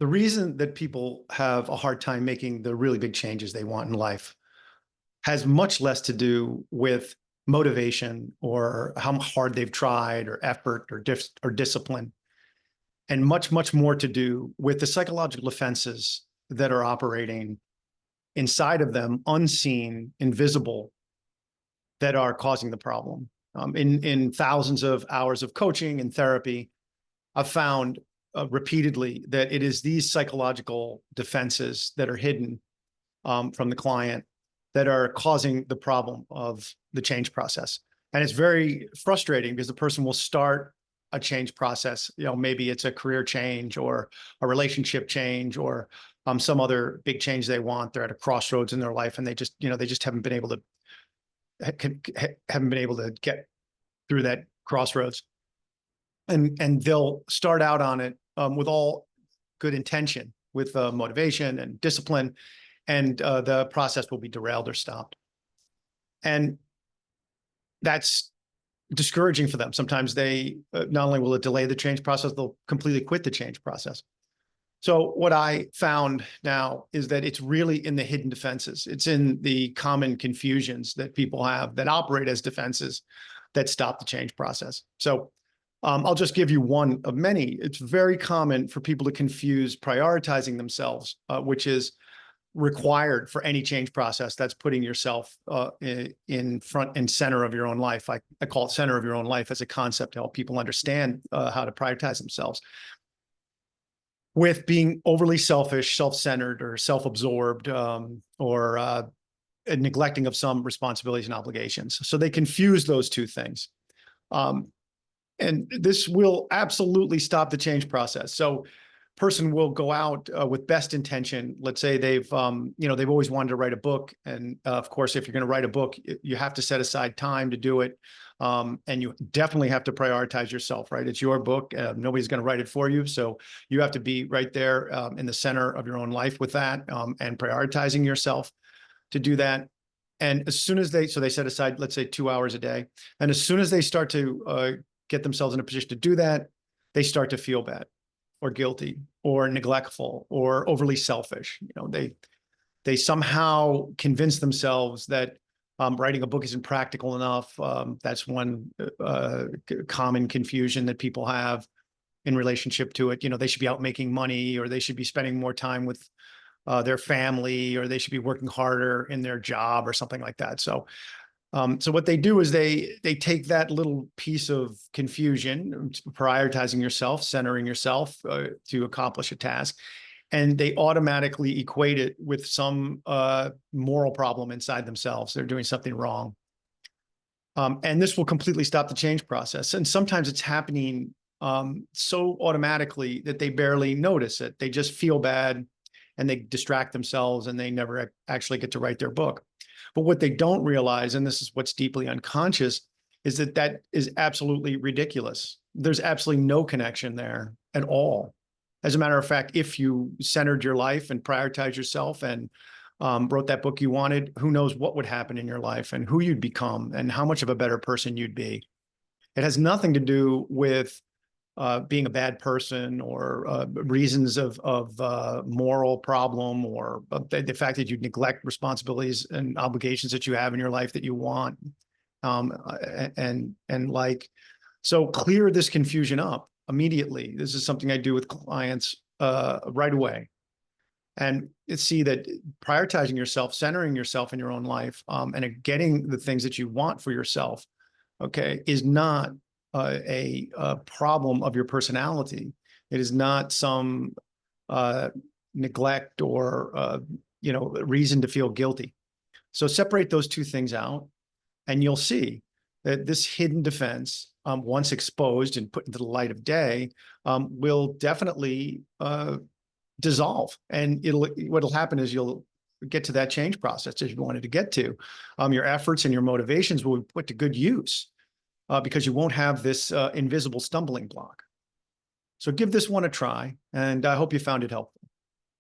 The reason that people have a hard time making the really big changes they want in life has much less to do with motivation or how hard they've tried or effort or discipline, and much more to do with the psychological defenses that are operating inside of them, unseen, invisible, that are causing the problem. In thousands of hours of coaching and therapy, I've found repeatedly that it is these psychological defenses that are hidden from the client that are causing the problem of the change process. And it's very frustrating because the person will start a change process. Maybe it's a career change or a relationship change or some other big change they want. They're at a crossroads in their life, and they just haven't been able to get through that crossroads. And they'll start out on it with all good intention, with motivation and discipline, and the process will be derailed or stopped. And that's discouraging for them. Sometimes they not only will it delay the change process, they'll completely quit the change process. So what I found now is that it's really in the hidden defenses. It's in the common confusions that people have that operate as defenses that stop the change process. So I'll just give you one of many. It's very common for people to confuse prioritizing themselves, which is required for any change process. That's putting yourself in front and center of your own life. I call it center of your own life as a concept to help people understand how to prioritize themselves, with being overly selfish, self-centered, or self-absorbed, or neglecting of some responsibilities and obligations. So they confuse those two things. And this will absolutely stop the change process. So person will go out with best intention. Let's say they've always wanted to write a book. And of course, if you're going to write a book, you have to set aside time to do it. And you definitely have to prioritize yourself, right? It's your book. Nobody's going to write it for you. So you have to be right there in the center of your own life with that, and prioritizing yourself to do that. And as soon as they set aside, let's say 2 hours a day. And as soon as they start to get themselves in a position to do that, they start to feel bad or guilty or neglectful or overly selfish. They somehow convince themselves that writing a book isn't practical enough. That's one common confusion that people have in relationship to it. They should be out making money, or they should be spending more time with their family, or they should be working harder in their job or something like that. So what they do is they take that little piece of confusion, prioritizing yourself, centering yourself to accomplish a task, and they automatically equate it with some moral problem inside themselves. They're doing something wrong. And this will completely stop the change process. And sometimes it's happening so automatically that they barely notice it. They just feel bad and they distract themselves, and they never actually get to write their book. But what they don't realize, and this is what's deeply unconscious, is that is absolutely ridiculous. There's absolutely no connection there at all. As a matter of fact, if you centered your life and prioritized yourself and wrote that book you wanted, who knows what would happen in your life and who you'd become and how much of a better person you'd be. It has nothing to do with being a bad person or reasons of moral problem, or the fact that you neglect responsibilities and obligations that you have in your life that you want. So clear this confusion up immediately. This is something I do with clients right away. And see that prioritizing yourself, centering yourself in your own life, and getting the things that you want for yourself, okay, is not a problem of your personality. It is not some neglect or reason to feel guilty. So separate those two things out, and you'll see that this hidden defense, once exposed and put into the light of day, will definitely dissolve. And what'll happen is you'll get to that change process that you wanted to get to. Your efforts and your motivations will be put to good use. Because you won't have this invisible stumbling block. So give this one a try, and I hope you found it helpful.